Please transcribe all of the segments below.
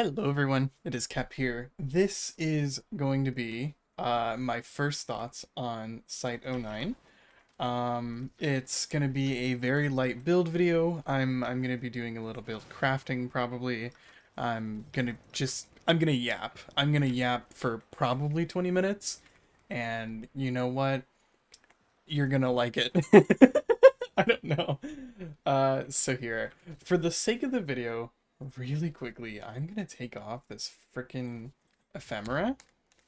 Hello everyone, it is Kep here. This is going to be my first thoughts on Cyte 09. It's gonna be a very light build video. I'm gonna be doing a little build crafting probably. I'm gonna yap. I'm gonna yap for probably 20 minutes, and you know what? You're gonna like it. I don't know. So here, for the sake of the video, really quickly, I'm gonna take off this freaking ephemera,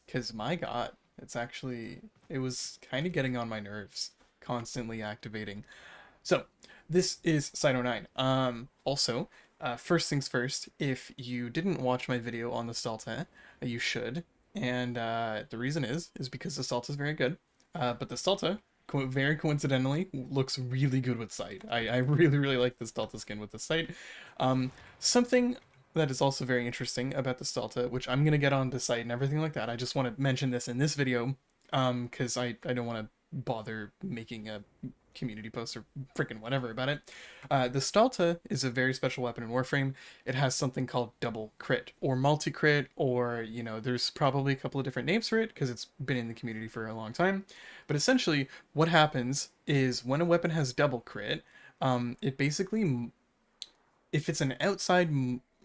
because my god, it was kind of getting on my nerves, constantly activating. So, this is Cyte 09. Also, first things first, if you didn't watch my video on the Stahlta, you should. And the reason is because the Stahlta is very good. But the Stahlta, very coincidentally, looks really good with Cyte. I really, really like the Stahlta skin with the Cyte. Something that is also very interesting about the Stahlta, which I'm going to get on the Cyte and everything like that. I just want to mention this in this video, because I don't want to bother making a community post or freaking whatever about it. The Stahlta is a very special weapon in Warframe. It has something called double crit or multi crit, or there's probably a couple of different names for it because it's been in the community for a long time. But essentially, what happens is when a weapon has double crit, it basically, if it's an outside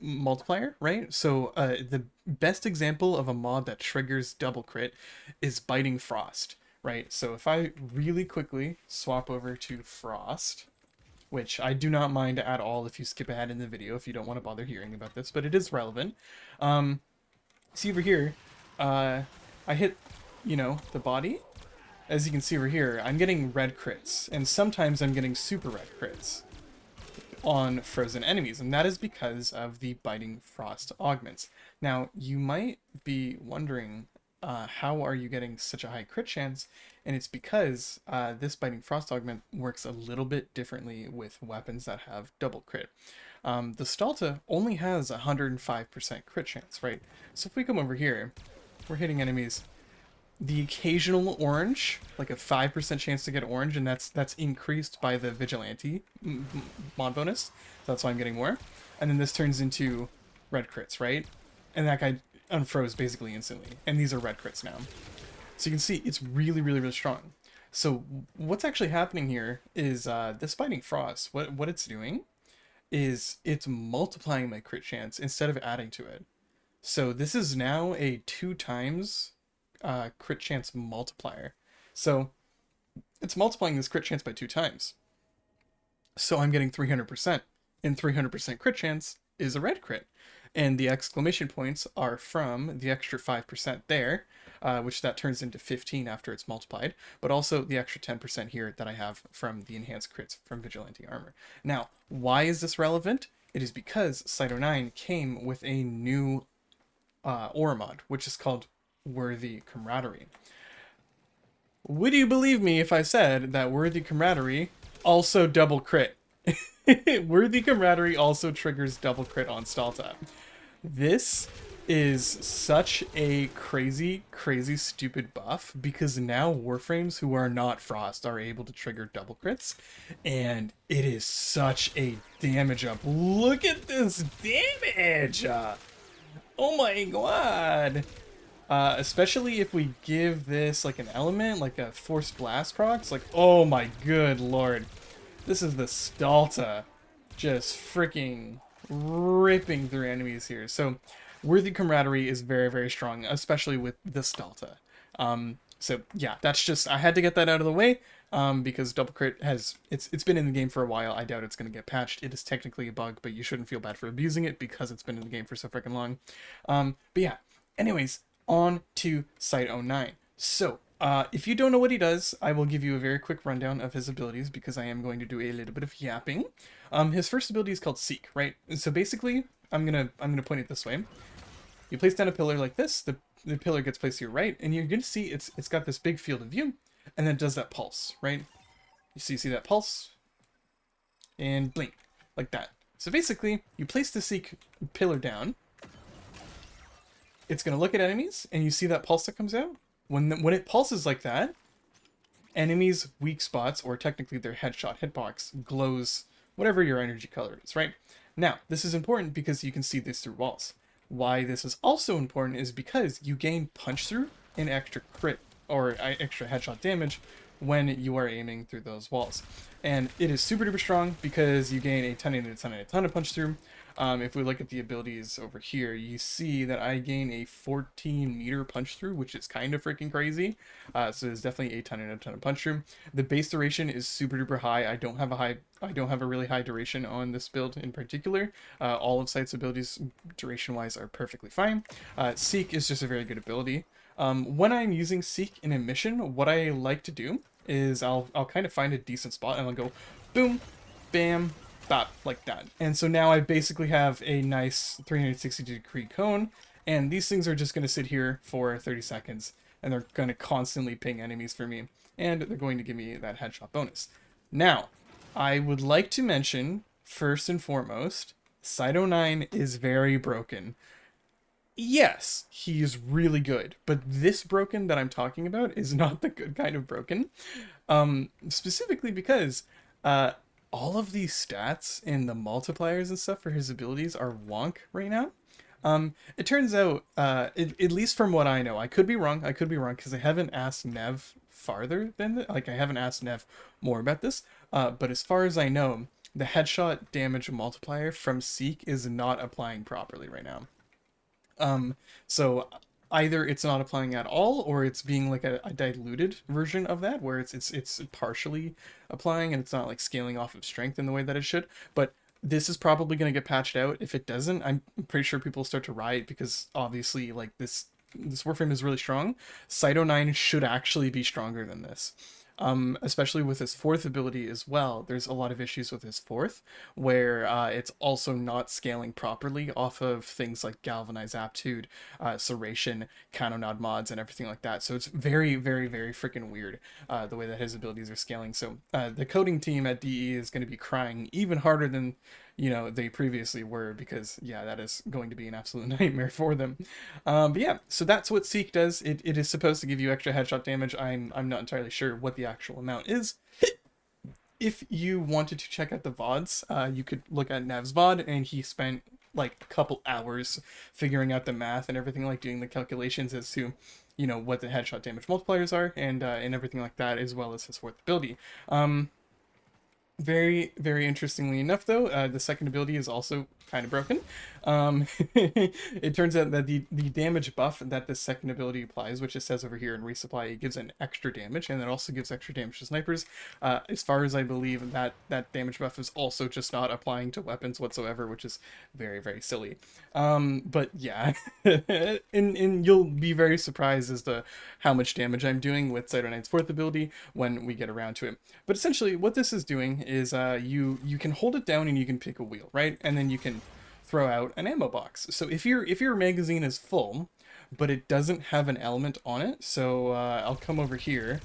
multiplier, right? So the best example of a mod that triggers double crit is Biting Frost, right? So if I really quickly swap over to Frost, which I do not mind at all if you skip ahead in the video if you don't want to bother hearing about this, but it is relevant. See over here, I hit, the body. As you can see over here, I'm getting red crits, and sometimes I'm getting super red crits on frozen enemies, and that is because of the Biting Frost augments. Now, you might be wondering, how are you getting such a high crit chance? And it's because this Biting Frost augment works a little bit differently with weapons that have double crit. The Stahlta only has 105% crit chance, right? So if we come over here, we're hitting enemies. The occasional orange, like a 5% chance to get orange, and that's increased by the Vigilante mod bonus. So that's why I'm getting more. And then this turns into red crits, right? And that guy unfroze basically instantly. And these are red crits now. So you can see it's really, really, really strong. So what's actually happening here is this Biting Frost, what it's doing is it's multiplying my crit chance instead of adding to it. So this is now a 2 times crit chance multiplier. So it's multiplying this crit chance by 2 times. So I'm getting 300%. And 300% crit chance is a red crit. And the exclamation points are from the extra 5% there, which that turns into 15 after it's multiplied, but also the extra 10% here that I have from the enhanced crits from Vigilante Armor. Now, why is this relevant? It is because Cyte 09 came with a new aura mod, which is called Worthy Camaraderie. Would you believe me if I said that Worthy Camaraderie also double crit? Worthy Camaraderie also triggers double crit on Stahlta. This is such a crazy, crazy, stupid buff because now Warframes who are not Frost are able to trigger double crits, and it is such a damage up. Look at this damage! Oh my god! Especially if we give this like an element, like a Forced Blast procs, like, oh my good lord. This is the Stahlta just freaking ripping through enemies here. So Worthy Camaraderie is very, very strong, especially with the Stahlta. So yeah, that's just, I had to get that out of the way, because double crit it's been in the game for a while. I doubt it's going to get patched. It is technically a bug, but you shouldn't feel bad for abusing it because it's been in the game for so freaking long. But yeah, anyways, on to Cyte 09. So, if you don't know what he does, I will give you a very quick rundown of his abilities because I am going to do a little bit of yapping. His first ability is called Seek, right? So basically, I'm gonna point it this way. You place down a pillar like this, the pillar gets placed to your right, and you're gonna see it's got this big field of view, and then it does that pulse, right? You see that pulse, and blink, like that. So basically, you place the Seek pillar down, it's gonna look at enemies, and you see that pulse that comes out? When it pulses like that, enemies' weak spots, or technically their headshot hitbox, glows whatever your energy color is, right? Now, this is important because you can see this through walls. why this is also important is because you gain punch through and extra crit or extra headshot damage when you are aiming through those walls. And it is super duper strong because you gain a ton and a ton and a ton of punch through. If we look at the abilities over here, you see that I gain a 14-meter punch through, which is kind of freaking crazy. So it's definitely a ton and a ton of punch through. The base duration is super duper high. I don't have a really high duration on this build in particular. All of Cyte's abilities duration-wise are perfectly fine. Seek is just a very good ability. When I'm using Seek in a mission, what I like to do is I'll kind of find a decent spot and I'll go boom, bam, bop, like that. And so now I basically have a nice 360-degree cone, and these things are just going to sit here for 30 seconds, and they're going to constantly ping enemies for me, and they're going to give me that headshot bonus. Now, I would like to mention, first and foremost, Cyte 09 is very broken. Yes, he's really good, but this broken that I'm talking about is not the good kind of broken. Specifically because all of these stats and the multipliers and stuff for his abilities are wonk right now. It turns out, at least from what I know, I could be wrong because I haven't asked Nev farther than that. Like, I haven't asked Nev more about this, but as far as I know, the headshot damage multiplier from Seek is not applying properly right now. So either it's not applying at all, or it's being like a diluted version of that, where it's partially applying and it's not like scaling off of strength in the way that it should. But this is probably going to get patched out. If it doesn't, I'm pretty sure people will start to riot, because obviously like this Warframe is really strong. Cyte 09 should actually be stronger than this. Especially with his fourth ability as well. There's a lot of issues with his fourth, where it's also not scaling properly off of things like Galvanize Aptitude, Serration, Canonade mods, and everything like that. So it's very, very, very freaking weird the way that his abilities are scaling. So the coding team at DE is going to be crying even harder than they previously were, because yeah, that is going to be an absolute nightmare for them. But yeah, so that's what Seek does. It is supposed to give you extra headshot damage. I'm not entirely sure what the actual amount is. If you wanted to check out the VODs, you could look at Nev's VOD, and he spent like a couple hours figuring out the math and everything, like doing the calculations as to what the headshot damage multipliers are, and everything like that, as well as his fourth ability. Very, very interestingly enough, though, the second ability is also kind of broken. It turns out that the damage buff that the second ability applies, which it says over here in Resupply, it gives an extra damage, and it also gives extra damage to snipers. As far as I believe, that damage buff is also just not applying to weapons whatsoever, which is very, very silly. But yeah, and you'll be very surprised as to how much damage I'm doing with Cyte 09's fourth ability when we get around to it. But essentially, what this is doing is you can hold it down and you can pick a wheel, right? And then you can throw out an ammo box. So if your magazine is full, but it doesn't have an element on it, so I'll come over here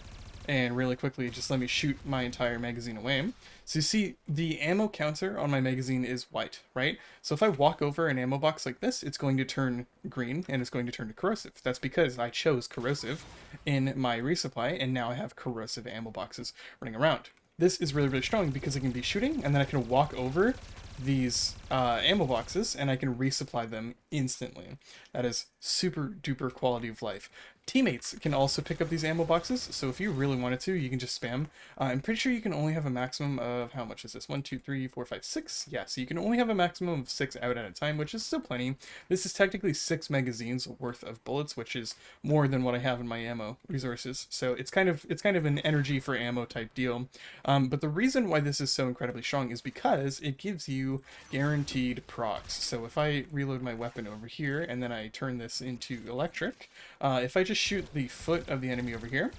and really quickly just let me shoot my entire magazine away. So you see the ammo counter on my magazine is white, right? So if I walk over an ammo box like this, it's going to turn green and it's going to turn to corrosive. That's because I chose corrosive in my resupply, and now I have corrosive ammo boxes running around. This is really, really strong because I can be shooting, and then I can walk over these ammo boxes and I can resupply them instantly. That is super duper quality of life. Teammates can also pick up these ammo boxes, so if you really wanted to, you can just spam. I'm pretty sure you can only have a maximum of, how much is this? 1, 2, 3, 4, 5, 6? Yeah, so you can only have a maximum of 6 out at a time, which is still plenty. This is technically 6 magazines worth of bullets, which is more than what I have in my ammo resources. So it's kind of an energy for ammo type deal. But the reason why this is so incredibly strong is because it gives you guaranteed procs. So if I reload my weapon over here and then I turn this into electric, if I just shoot the foot of the enemy over here,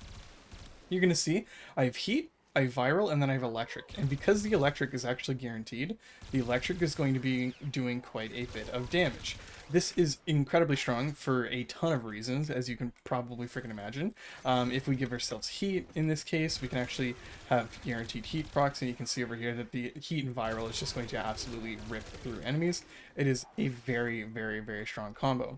you're gonna see I have heat, I have viral, and then I have electric. And because the electric is actually guaranteed, the electric is going to be doing quite a bit of damage. This is incredibly strong for a ton of reasons, as you can probably freaking imagine. If we give ourselves heat, in this case, we can actually have guaranteed heat procs, and you can see over here that the heat and viral is just going to absolutely rip through enemies. It is a very, very, very strong combo.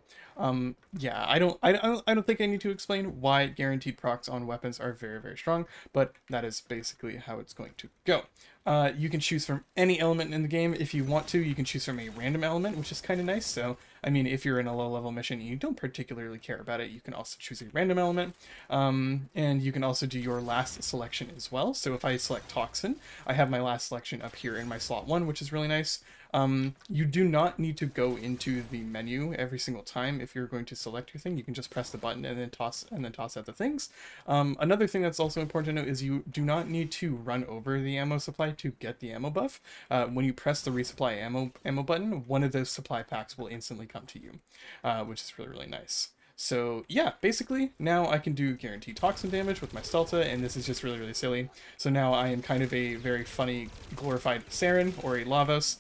Yeah, I don't think I need to explain why guaranteed procs on weapons are very, very strong, but that is basically how it's going to go. You can choose from any element in the game. If you want to, you can choose from a random element, which is kind of nice. So, I mean, if you're in a low level mission and you don't particularly care about it, you can also choose a random element. And you can also do your last selection as well. So if I select Toxin, I have my last selection up here in my slot 1, which is really nice. You do not need to go into the menu every single time if you're going to select your thing. You can just press the button and then toss out the things. Another thing that's also important to note is you do not need to run over the ammo supply to get the ammo buff. When you press the resupply ammo button, one of those supply packs will instantly come to you, which is really, really nice. So yeah, basically now I can do guaranteed toxin damage with my Stahlta, and this is just really, really silly. So now I am kind of a very funny glorified Saren or a Lavos.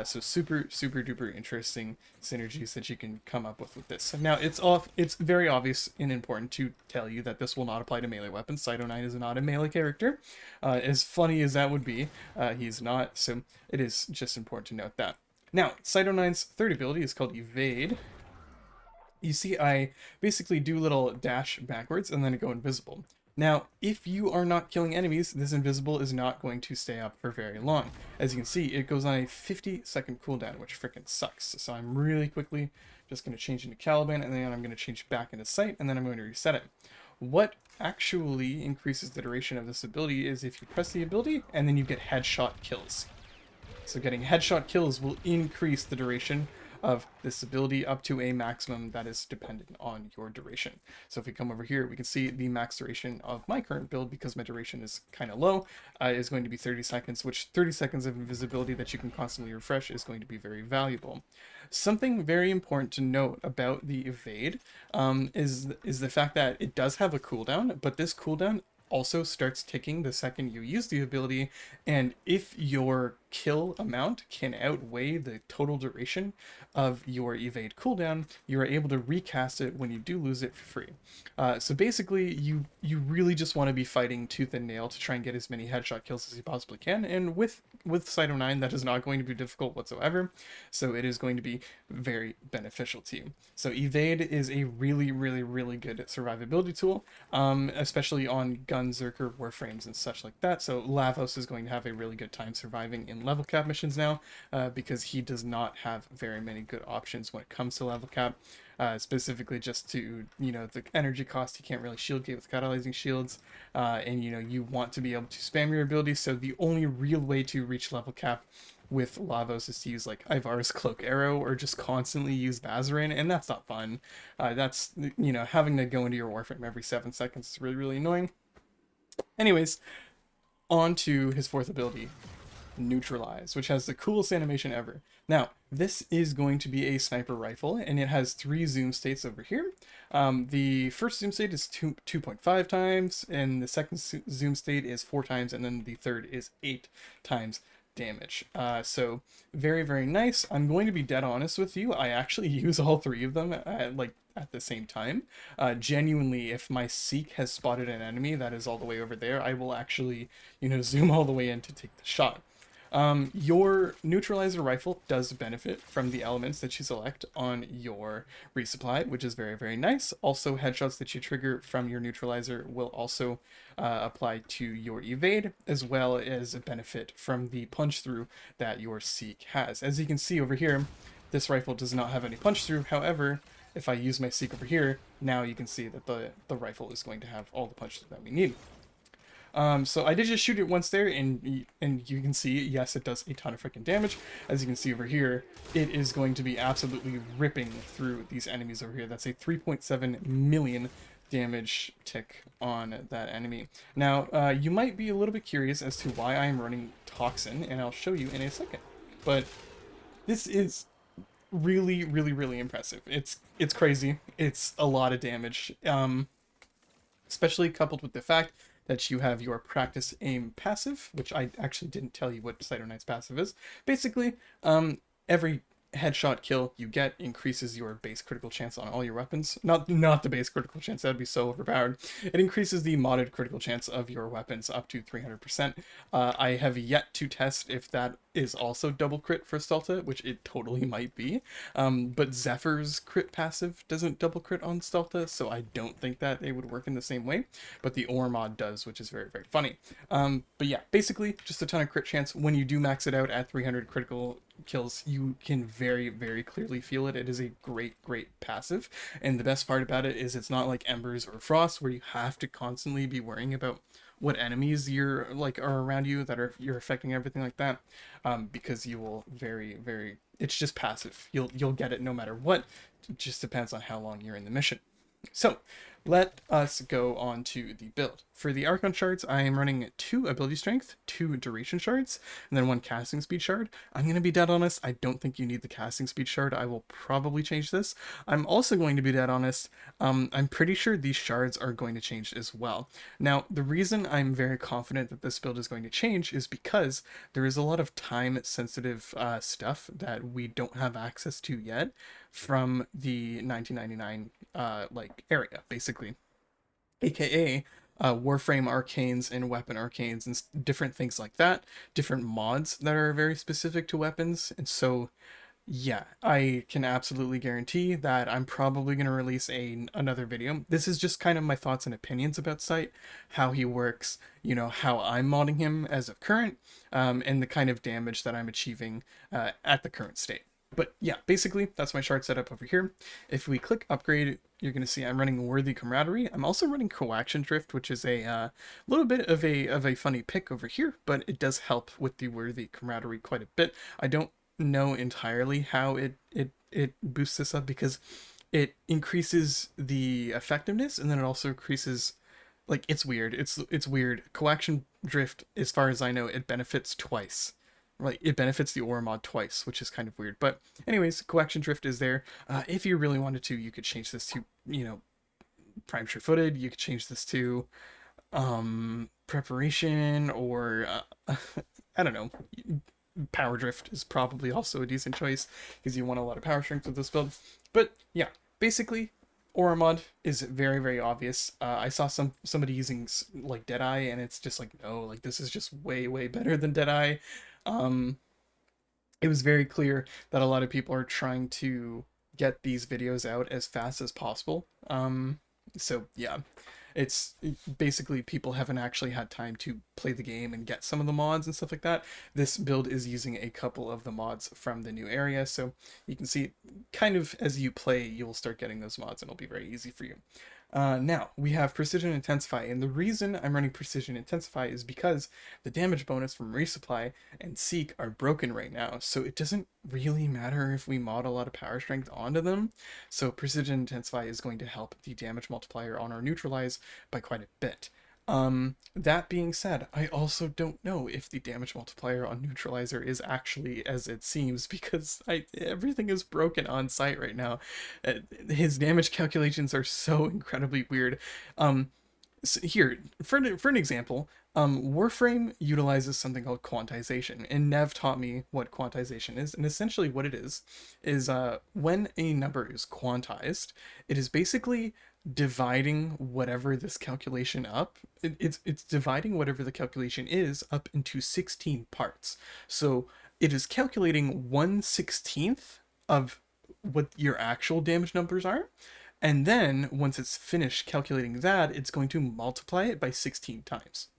So super, super duper interesting synergies that you can come up with this. Now it's very obvious and important to tell you that this will not apply to melee weapons. Cyte is not a melee character. As funny as that would be, he's not. So it is just important to note that. Now, Cyte's third ability is called Evade. You see, I basically do a little dash backwards and then I go invisible. Now, if you are not killing enemies, this invisible is not going to stay up for very long. As you can see, it goes on a 50-second cooldown, which freaking sucks. So I'm really quickly just going to change into Caliban, and then I'm going to change back into Cyte, and then I'm going to reset it. What actually increases the duration of this ability is if you press the ability, and then you get headshot kills. So getting headshot kills will increase the duration of this ability up to a maximum that is dependent on your duration. So if we come over here, we can see the max duration of my current build, because my duration is kind of low, is going to be 30 seconds, which 30 seconds of invisibility that you can constantly refresh is going to be very valuable. Something very important to note about the evade is the fact that it does have a cooldown, but this cooldown also starts ticking the second you use the ability, and if your kill amount can outweigh the total duration of your evade cooldown, you are able to recast it when you do lose it for free. So basically, you really just want to be fighting tooth and nail to try and get as many headshot kills as you possibly can, and with Cyte that is not going to be difficult whatsoever, so it is going to be very beneficial to you. So evade is a really, really, really good survivability tool, especially on gun Zerker Warframes and such like that. So Lavos is going to have a really good time surviving in level cap missions now, because he does not have very many good options when it comes to level cap. Specifically just to, the energy cost, you can't really shield gate with catalyzing shields, and you want to be able to spam your abilities, so the only real way to reach level cap with Lavos is to use like Ivar's Cloak Arrow, or just constantly use Vazarin, and that's not fun. That's, having to go into your Warframe every 7 seconds is really, really annoying. Anyways, on to his fourth ability, Neutralize, which has the coolest animation ever. Now, this is going to be a sniper rifle, and it has 3 zoom states over here. The first zoom state is 2.5 times, and the second zoom state is 4 times, and then the third is 8 times damage. So very, very nice. I'm going to be dead honest with you. I actually use all 3 of them at the same time. Genuinely, if my Seek has spotted an enemy that is all the way over there, I will actually, zoom all the way in to take the shot. Your neutralizer rifle does benefit from the elements that you select on your resupply, which is very, very nice. Also, headshots that you trigger from your neutralizer will also apply to your evade, as well as a benefit from the punch through that your Seek has. As you can see over here, this rifle does not have any punch through. However, if I use my Seek over here, now you can see that the rifle is going to have all the punch through that we need. So I did just shoot it once there, and you can see, yes, it does a ton of freaking damage. As you can see over here, it is going to be absolutely ripping through these enemies over here. That's a 3.7 million damage tick on that enemy. Now, you might be a little bit curious as to why I am running Toxin, and I'll show you in a second. But this is really, really, really impressive. It's crazy. It's a lot of damage, especially coupled with the fact that you have your practice aim passive, which I actually didn't tell you what Cyte's passive is. Basically, every headshot kill you get increases your base critical chance on all your weapons. Not the base critical chance, that would be so overpowered. It increases the modded critical chance of your weapons up to 300%. I have yet to test if that is also double crit for Stahlta, which it totally might be. But Zephyr's crit passive doesn't double crit on Stahlta, so I don't think that they would work in the same way. But the ore mod does, which is very, very funny. But yeah, basically just a ton of crit chance. When you do max it out at 300 critical kills, you can very, very clearly feel it. It is a great, great passive. And the best part about it is it's not like Embers or Frost where you have to constantly be worrying about what enemies you're like are around you that you're affecting, everything like that, because you will it's just passive. You'll get it no matter what. It just depends on how long you're in the mission. So let us go on to the build. For the Archon shards, I am running 2 ability strength, 2 duration shards, and then 1 casting speed shard. I'm going to be dead honest, I don't think you need the casting speed shard. I will probably change this. I'm also going to be dead honest, I'm pretty sure these shards are going to change as well. Now, the reason I'm very confident that this build is going to change is because there is a lot of time-sensitive stuff that we don't have access to yet from the 1999 like area, basically, aka Warframe arcanes and weapon arcanes and different things like that, different mods that are very specific to weapons. And so yeah, I can absolutely guarantee that I'm probably going to release another video. This is just kind of my thoughts and opinions about Cyte, how he works, you know, how I'm modding him as of current, and the kind of damage that I'm achieving at the current state. But yeah, basically that's my shard setup over here. If we click upgrade, you're going to see I'm running Worthy Camaraderie. I'm also running Coaction Drift, which is a little bit of a funny pick over here, but it does help with the Worthy Camaraderie quite a bit. I don't know entirely how it boosts this up, because it increases the effectiveness and then it also increases, like, it's weird. It's weird. Coaction Drift, as far as I know, it benefits twice. Like, it benefits the ore mod twice, which is kind of weird. But anyways, Coaction Drift is there. If you really wanted to, you could change this to, you know, Prime Sure Footed. You could change this to Preparation, or I don't know. Power Drift is probably also a decent choice because you want a lot of power strength with this build. But yeah, basically, Aura mod is very, very obvious. I saw somebody using like Deadeye, and it's just like, no, like, this is just way, way better than Deadeye. It was very clear that a lot of people are trying to get these videos out as fast as possible. So yeah, it's basically people haven't actually had time to play the game and get some of the mods and stuff like that. This build is using a couple of the mods from the new area, so you can see kind of as you play, you'll start getting those mods and it'll be very easy for you. Now, we have Precision Intensify, and the reason I'm running Precision Intensify is because the damage bonus from Resupply and Seek are broken right now, so it doesn't really matter if we mod a lot of power strength onto them. So Precision Intensify is going to help the damage multiplier on our Neutralize by quite a bit. That being said, I also don't know if the damage multiplier on Neutralizer is actually as it seems, because everything is broken on Cyte right now. His damage calculations are so incredibly weird. So here, for an example, Warframe utilizes something called quantization, and Nev taught me what quantization is, and essentially what it is when a number is quantized, it is basically dividing whatever this calculation up. It's dividing whatever the calculation is up into 16 parts. So it is calculating 1/16 of what your actual damage numbers are. And then once it's finished calculating that, it's going to multiply it by 16 times.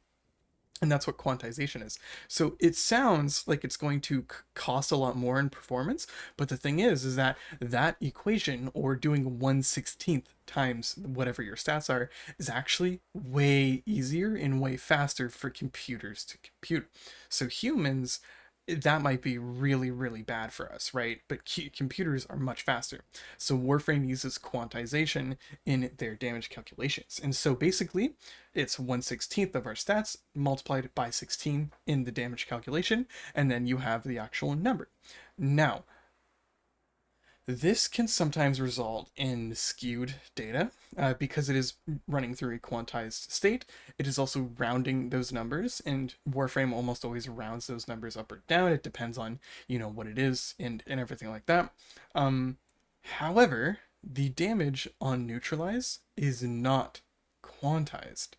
And that's what quantization is. So it sounds like it's going to cost a lot more in performance, but the thing is that that equation, or doing 1/16 times whatever your stats are, is actually way easier and way faster for computers to compute. So humans, that might be really, really bad for us, right? But computers are much faster. So Warframe uses quantization in their damage calculations. And so basically, it's 1/16 of our stats multiplied by 16 in the damage calculation, and then you have the actual number. Now, This can sometimes result in skewed data because it is running through a quantized state. It is also rounding those numbers, and Warframe almost always rounds those numbers up or down. It depends on, what it is and everything like that. Um, However, the damage on Neutralize is not quantized.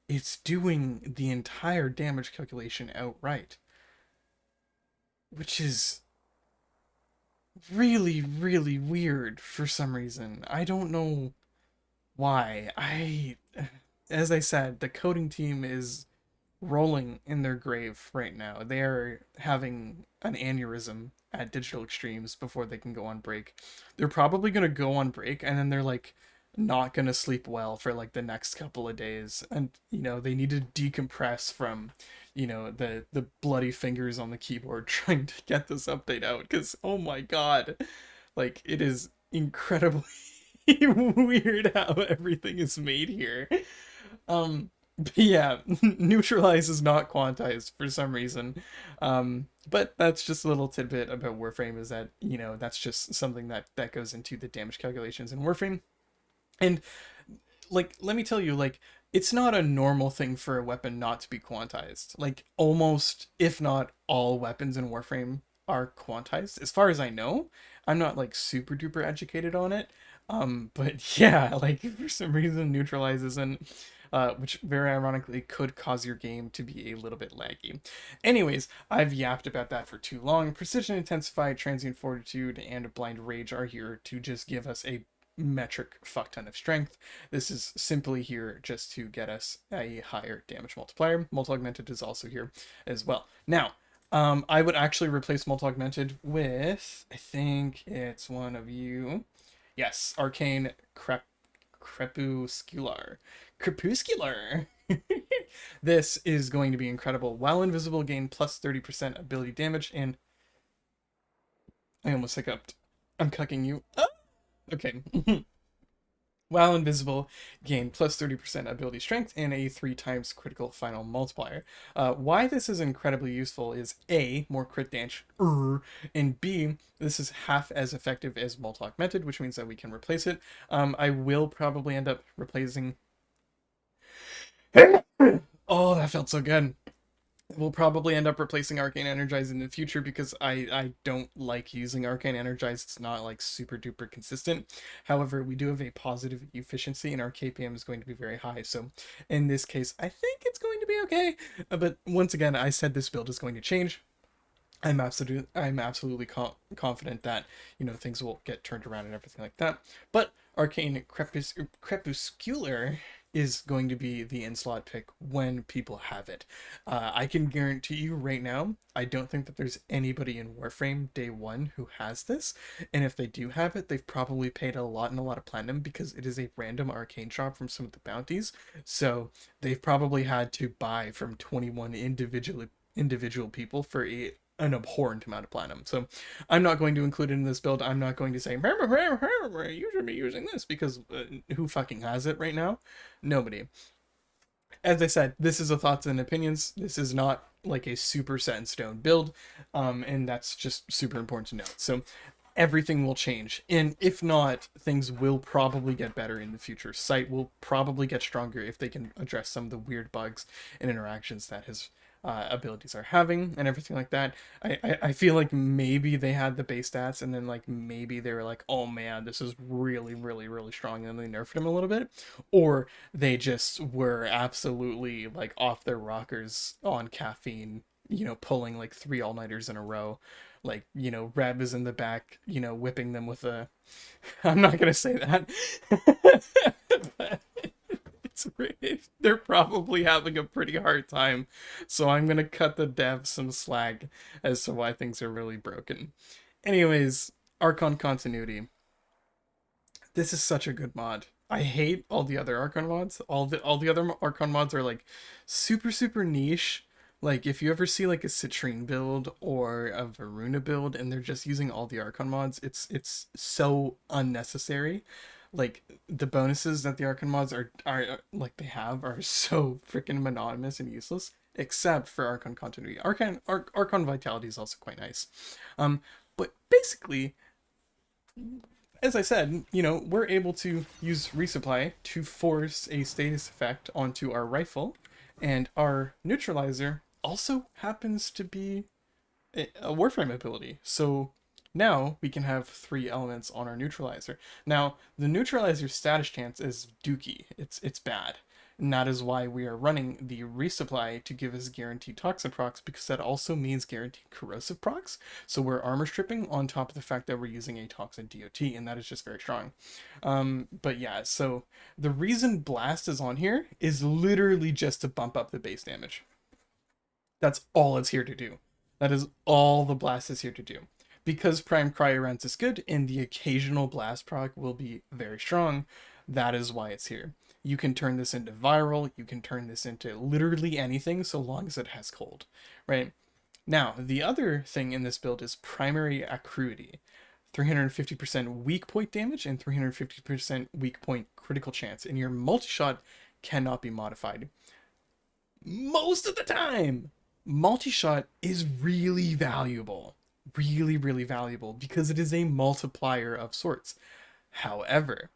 It's doing the entire damage calculation outright, which is really, really weird for some reason. I don't know why. As I said, the coding team is rolling in their grave right now. They are having an aneurysm at Digital Extremes before they can go on break. They're probably going to go on break and then they're like not going to sleep well for like the next couple of days. And they need to decompress from the bloody fingers on the keyboard trying to get this update out cuz oh my god. Like it is incredibly weird how everything is made here. But yeah, Neutralize is not quantized for some reason. But that's just a little tidbit about Warframe is that, that's just something that goes into the damage calculations in Warframe. And like let me tell you, like it's not a normal thing for a weapon not to be quantized. Like almost if not all weapons in Warframe are quantized as far as I know. I'm not like super duper educated on it, but yeah, like for some reason Neutralize isn't, which very ironically could cause your game to be a little bit laggy. Anyways, I've yapped about that for too long. Precision Intensify, Transient Fortitude, and Blind Rage are here to just give us a metric fuck ton of strength. This is simply here just to get us a higher damage multiplier. Multi Augmented is also here as well. Now, I would actually replace Multi Augmented with, I think it's one of you. Yes, Arcane Crepuscular. Crepuscular! This is going to be incredible. While invisible, gain plus 30% ability damage, and I almost hiccuped. I'm cucking you. Ah! Okay. While invisible, gain plus 30% ability strength and a 3 times critical final multiplier. Why this is incredibly useful is A, more crit damage, and B, this is half as effective as Multi Augmented, which means that we can replace it. I will probably end up replacing. Oh, that felt so good. We'll probably end up replacing Arcane Energize in the future because I don't like using Arcane Energize. It's not like super duper consistent. However, we do have a positive efficiency and our KPM is going to be very high. So in this case, I think it's going to be okay. But once again, I said this build is going to change. I'm absolutely confident that things will get turned around and everything like that. But Arcane Crepuscular is going to be the in-slot pick when people have it. I can guarantee you right now, I don't think that there's anybody in Warframe day one who has this, and if they do have it, they've probably paid a lot and a lot of platinum because it is a random arcane drop from some of the bounties. So they've probably had to buy from 21 individual people for an abhorrent amount of platinum. So I'm not going to include it in this build. I'm not going to say you should be using this because who fucking has it right now? Nobody. As I said, this is a thoughts and opinions. This is not like a super set in stone build, and that's just super important to note. So everything will change, and if not, things will probably get better in the future. Cyte will probably get stronger if they can address some of the weird bugs and interactions that his abilities are having and everything like that. I feel like maybe they had the base stats and then like maybe they were like, oh man, this is really really really strong, and they nerfed him a little bit, or they just were absolutely like off their rockers on caffeine, pulling like 3 all-nighters in a row. Like, Reb is in the back, whipping them with a. I'm not gonna say that. But they're probably having a pretty hard time, so I'm gonna cut the devs some slack as to why things are really broken. Anyways, Archon continuity. This is such a good mod. I hate all the other Archon mods. All the other Archon mods are like super super niche. Like if you ever see like a Citrine build or a Varuna build and they're just using all the Archon mods, it's so unnecessary. Like the bonuses that the Archon mods are like they have are so freaking monotonous and useless, except for Archon continuity. Archon Vitality is also quite nice. But basically as I said, you know, we're able to use Resupply to force a status effect onto our rifle, and our Neutralizer also happens to be a Warframe ability. So now we can have 3 elements on our Neutralizer. Now, the Neutralizer status chance is dookie. It's bad. And that is why we are running the resupply to give us guaranteed toxin procs, because that also means guaranteed corrosive procs. So we're armor stripping on top of the fact that we're using a toxin DOT, and that is just very strong. But yeah, so the reason Blast is on here is literally just to bump up the base damage. That's all it's here to do. That is all the Blast is here to do. Because Prime Cryorance is good and the occasional Blast proc will be very strong, that is why it's here. You can turn this into viral, you can turn this into literally anything so long as it has cold, right? Now, the other thing in this build is primary accruity. 350% weak point damage and 350% weak point critical chance, and your multi-shot cannot be modified. Most of the time, multi-shot is really valuable. Really, really valuable because it is a multiplier of sorts. However,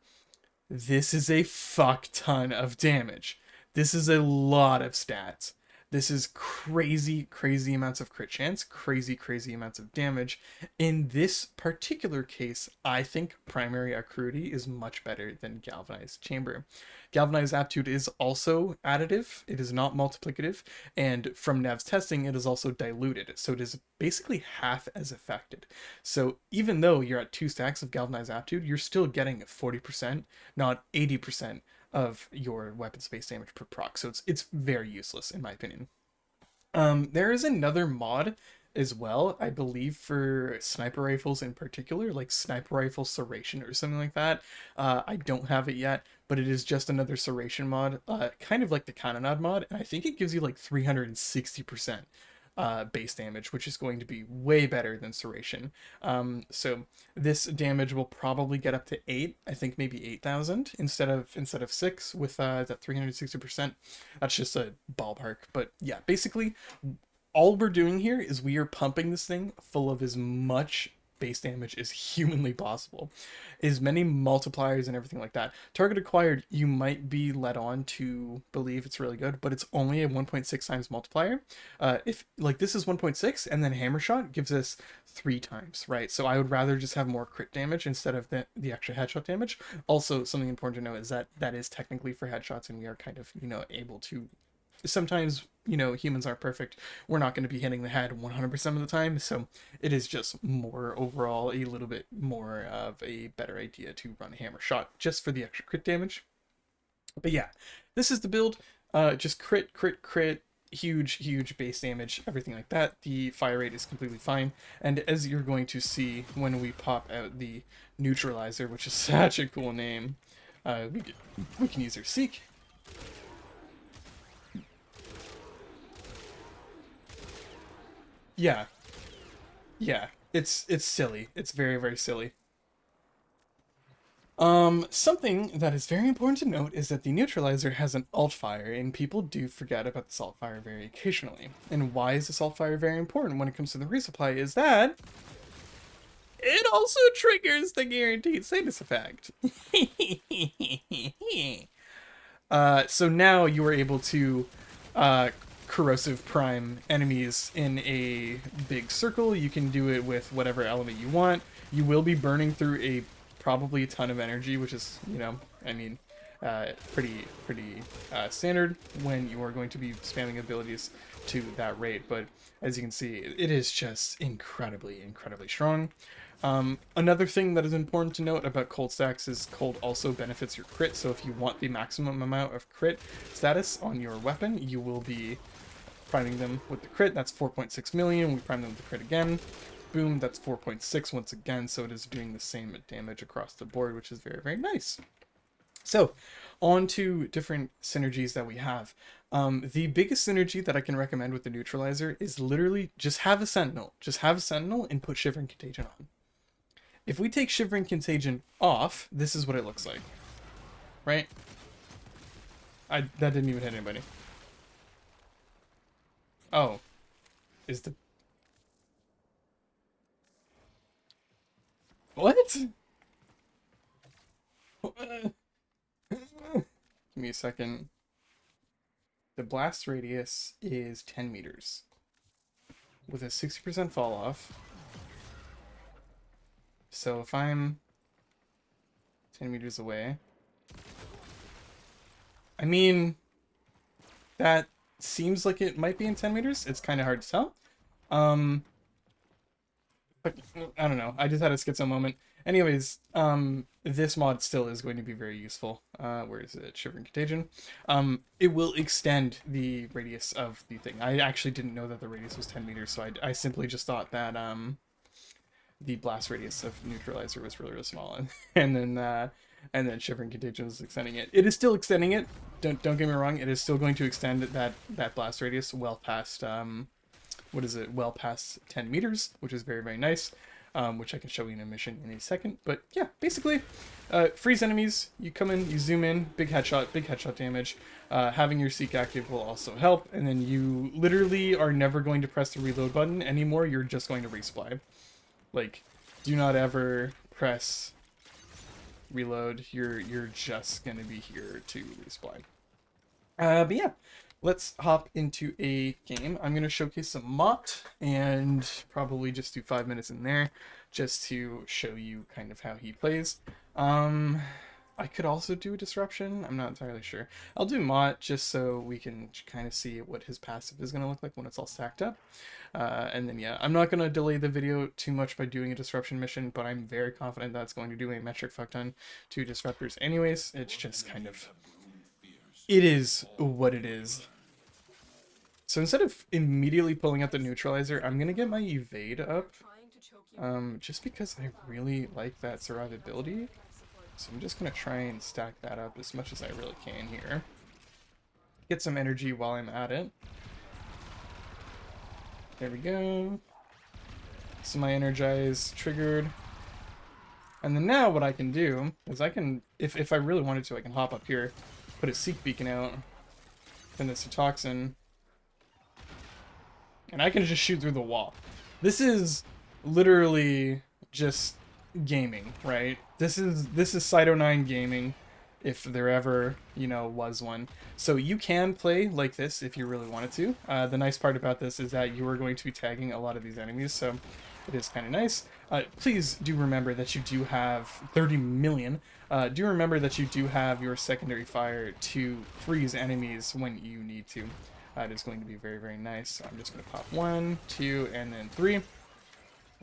this is a fuck ton of damage. This is a lot of stats. This is crazy, crazy amounts of crit chance, crazy, crazy amounts of damage. In this particular case, I think primary accruity is much better than galvanized chamber. Galvanized aptitude is also additive. It is not multiplicative. And from Nev's testing, it is also diluted. So it is basically half as affected. So even though you're at 2 stacks of galvanized aptitude, you're still getting 40%, not 80% of your weapon space damage per proc. So it's very useless in my opinion. There is another mod as well, I believe, for sniper rifles in particular, like sniper rifle serration or something like that. I don't have it yet, but it is just another serration mod, kind of like the Kanonad mod, and I think it gives you like 360% base damage, which is going to be way better than serration. So this damage will probably get up to 8, I think maybe 8,000 instead of 6 with that 360%. That's just a ballpark, but yeah, basically all we're doing here is we are pumping this thing full of as much base damage as humanly possible, as many multipliers and everything like that. Target acquired, you might be led on to believe it's really good, but it's only a 1.6 times multiplier. If like this is 1.6 and then hammer shot gives us 3 times, right? So I would rather just have more crit damage instead of the extra headshot damage. Also, something important to know is that that is technically for headshots, and we are kind of, you know, able to sometimes, you know, humans aren't perfect. We're not going to be hitting the head 100% of the time, so it is just more overall a little bit more of a better idea to run hammer shot just for the extra crit damage. But yeah, this is the build. Just crit, crit, crit, huge base damage, everything like that. The fire rate is completely fine, and as you're going to see when we pop out the Neutralizer, which is such a cool name, we can use our Seek. Yeah, yeah, it's silly. It's very, very silly. Something that is very important to note is that the Neutralizer has an alt fire, and people do forget about the alt fire very occasionally. And why is this alt fire very important when it comes to the resupply is that it also triggers the guaranteed status effect. So now you are able to corrosive prime enemies in a big circle. You can do it with whatever element you want. You will be burning through a probably a ton of energy, which is, you know, I mean, pretty standard when you are going to be spamming abilities to that rate. But as you can see, it is just incredibly strong. Another thing that is important to note about cold stacks is cold also benefits your crit. So if you want the maximum amount of crit status on your weapon, you will be priming them with the crit. That's 4.6 million. We prime them with the crit again. Boom, that's 4.6 once again. So it is doing the same damage across the board, which is very, very nice. So on to different synergies that we have. The biggest synergy that I can recommend with the Neutralizer is literally just have a Sentinel. Just have a Sentinel and put Shivering Contagion on. If we take Shivering Contagion off, this is what it looks like. Right? That didn't even hit anybody. Oh. Is the... What? Give me a second. The blast radius is 10 meters with a 60% fall off. So if I'm 10 meters away, I mean, that seems like it might be in 10 meters. It's kind of hard to tell. But I don't know. I just had a schizo moment. Anyways, this mod still is going to be very useful. Where is it? Shivering Contagion. It will extend the radius of the thing. I actually didn't know that the radius was 10 meters, so I simply just thought that the blast radius of Neutralizer was really, really small, and then Shivering Contagion was extending it. It is still extending it. Don't get me wrong. It is still going to extend that blast radius well past what is it? Well past 10 meters, which is very, very nice. Which I can show you in a mission in a second. But yeah, basically, freeze enemies. You come in, you zoom in, big headshot damage. Having your seek active will also help. And then you literally are never going to press the reload button anymore. You're just going to resupply. Like, do not ever press reload. You're just gonna be here to resupply. But yeah, let's hop into a game. I'm gonna showcase some Mott and probably just do 5 minutes in there just to show you kind of how he plays. I could also do a disruption. I'm not entirely sure. I'll do Mott just so we can kind of see what his passive is going to look like when it's all stacked up. And then, yeah, I'm not going to delay the video too much by doing a disruption mission, but I'm very confident that's going to do a metric fuck ton to disruptors anyways. It's just kind of... it is what it is. So instead of immediately pulling out the neutralizer, I'm going to get my evade up. Just because I really like that survivability. So I'm just going to try and stack that up as much as I really can here. Get some energy while I'm at it. There we go. So my energize triggered. And then now what I can do is I can, if I really wanted to, I can hop up here, put a seek beacon out, send this to toxin, and I can just shoot through the wall. This is literally just gaming, right? This is Cyte 9 gaming, if there ever, you know, was one. So you can play like this if you really wanted to. The nice part about this is that you are going to be tagging a lot of these enemies, so it is kind of nice. Please do remember that you do have 30 million. Do remember that you do have your secondary fire to freeze enemies when you need to. It is going to be very, very nice. So I'm just going to pop 1, 2, and then 3.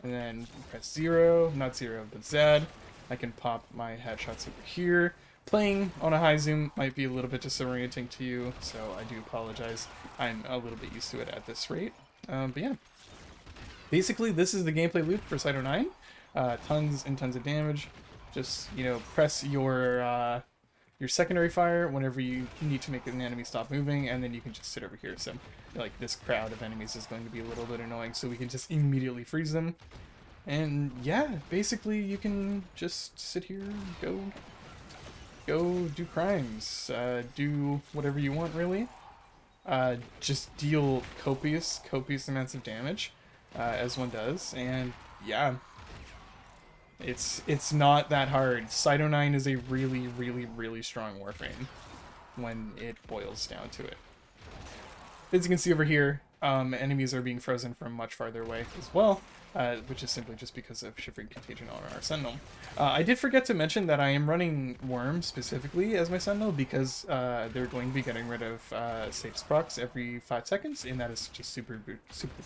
And then press 0, not 0, but Z. I can pop my headshots over here. Playing on a high zoom might be a little bit disorienting to you, so I do apologize. I'm a little bit used to it at this rate. But yeah. Basically, this is the gameplay loop for Cyte 9. Tons and tons of damage. Just, you know, press your secondary fire whenever you need to make an enemy stop moving, and then you can just sit over here. So, like, this crowd of enemies is going to be a little bit annoying, so we can just immediately freeze them. And yeah, basically, you can just sit here, go do crimes, do whatever you want, really. Just deal copious amounts of damage, as one does, and yeah. It's not that hard. Cyte 9 is a really, really, really strong Warframe when it boils down to it. As you can see over here, enemies are being frozen from much farther away as well, which is simply just because of Shivering Contagion on our Sentinel. I did forget to mention that I am running Worm specifically as my Sentinel because they're going to be getting rid of safe procs every 5 seconds, and that is just super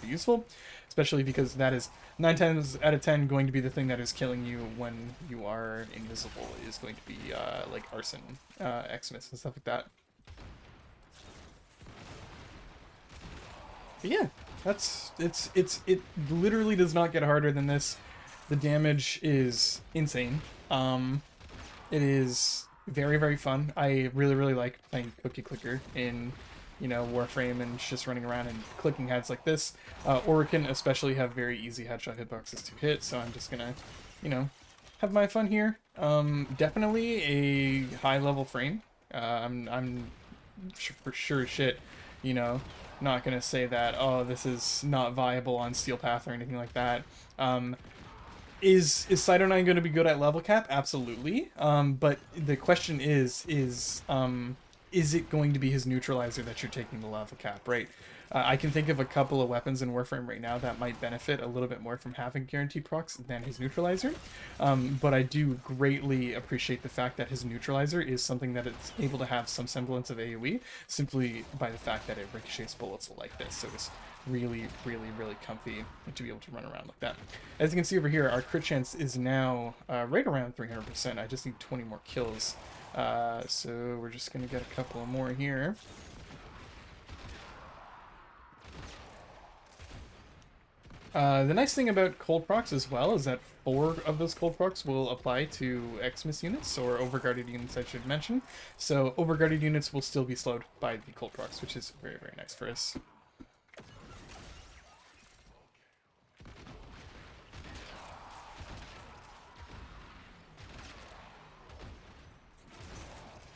useful, especially because that is 9 times out of 10 going to be the thing that is killing you when you are invisible, is going to be like Arson, Xmas, and stuff like that. But yeah, it literally does not get harder than this. The damage is insane. It is very, very fun. I really, really like playing Cookie Clicker in, you know, Warframe and just running around and clicking heads like this. Orokin especially have very easy headshot hitboxes to hit, so I'm just gonna, you know, have my fun here. Definitely a high level frame. I'm for sure shit, you know, not gonna say that, oh, this is not viable on Steel Path or anything like that. Is Cyte 9 going to be good at level cap? Absolutely. But the question is is it going to be his neutralizer that you're taking the lava cap, right? I can think of a couple of weapons in Warframe right now that might benefit a little bit more from having guaranteed procs than his neutralizer. But I do greatly appreciate the fact that his neutralizer is something that it's able to have some semblance of AoE simply by the fact that it ricochets bullets like this. So it's really, really, really comfy to be able to run around like that. As you can see over here, our crit chance is now right around 300%. I just need 20 more kills. So we're just going to get a couple more here. The nice thing about cold procs as well is that 4 of those cold procs will apply to Xmas units, or overguarded units I should mention. So overguarded units will still be slowed by the cold procs, which is very, very nice for us.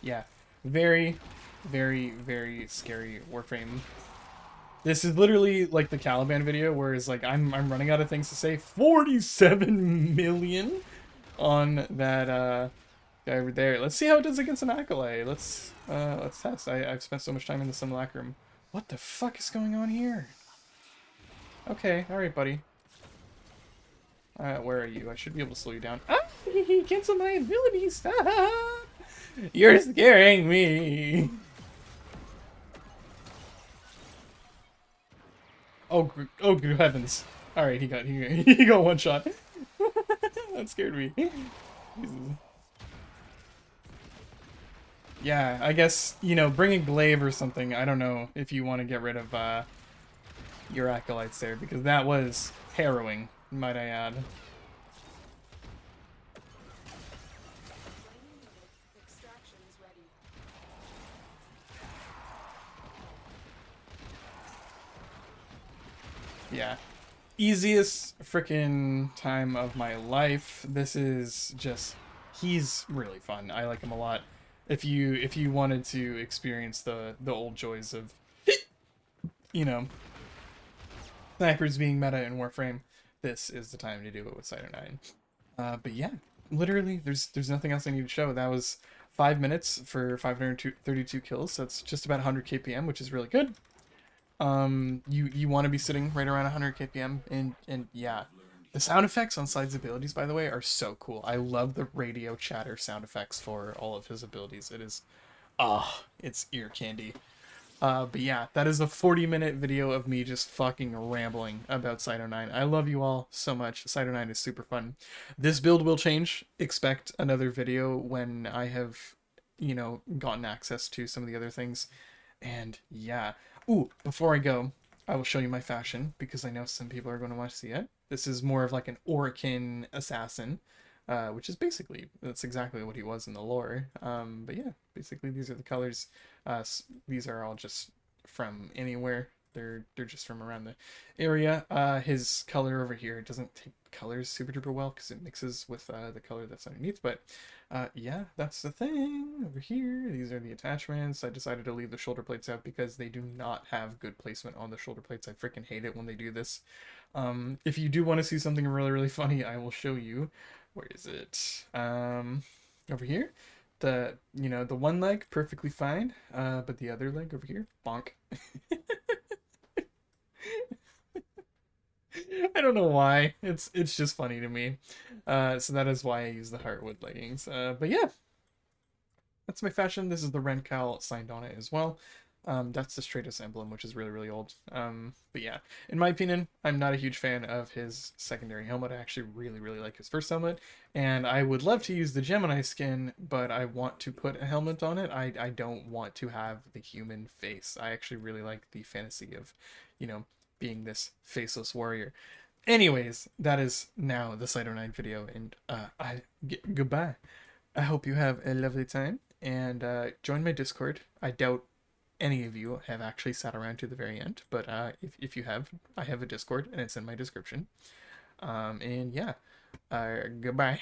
Yeah, very, very, very scary Warframe. This is literally like the Caliban video, where it's like I'm running out of things to say. 47 million on that guy over there. Let's see how it does against an Acolyte. Let's test. I've spent so much time in the simulacrum. What the fuck is going on here? Okay, all right, buddy. Where are you? I should be able to slow you down. Ah, cancel my ability. Stop! You're scaring me. Oh, good heavens! All right, he got one shot. That scared me. Jesus. Yeah, I guess, you know, bring a glaive or something. I don't know if you want to get rid of your acolytes there, because that was harrowing, might I add. Yeah. Easiest freaking time of my life. This is just, he's really fun. I like him a lot. If you wanted to experience the old joys of, you know, snipers being meta in Warframe, this is the time to do it with Cyte 9. But yeah, literally, there's nothing else I need to show. That was 5 minutes for 532 kills. So it's just about 100 kpm, which is really good. You want to be sitting right around 100 kpm, and yeah, the sound effects on Slide's abilities, by the way, are so cool. I love the radio chatter sound effects for all of his abilities. It is, it's ear candy. But yeah, that is a 40-minute video of me just fucking rambling about Cyte 9. I love you all so much. Cyte 9 is super fun. This build will change. Expect another video when I have, you know, gotten access to some of the other things. And yeah. Ooh, before I go, I will show you my fashion, because I know some people are going to want to see it. This is more of like an Orican assassin, which is basically, that's exactly what he was in the lore. But yeah, basically these are the colors. These are all just from anywhere. They're just from around the area. His color over here doesn't take colors super duper well because it mixes with the color that's underneath, but yeah, that's the thing over here. These are the attachments. I decided to leave the shoulder plates out because they do not have good placement on the shoulder plates. I freaking hate it when they do this. If you do want to see something really, really funny, I will show you. Where is it? Over here. The, you know, the one leg perfectly fine, but the other leg over here, bonk. I don't know why. It's just funny to me. So that is why I use the heartwood leggings. But yeah, that's my fashion. This is the Rencal signed on it as well. That's the Stratos emblem, which is really, really old. But yeah, in my opinion, I'm not a huge fan of his secondary helmet. I actually really, really like his first helmet, and I would love to use the Gemini skin, but I want to put a helmet on it. I don't want to have the human face. I actually really like the fantasy of, you know, being this faceless warrior. Anyways, that is now the Cyte 9 video, and goodbye. I hope you have a lovely time, and join my Discord. I doubt any of you have actually sat around to the very end, but if you have, I have a Discord, and it's in my description. And yeah, goodbye.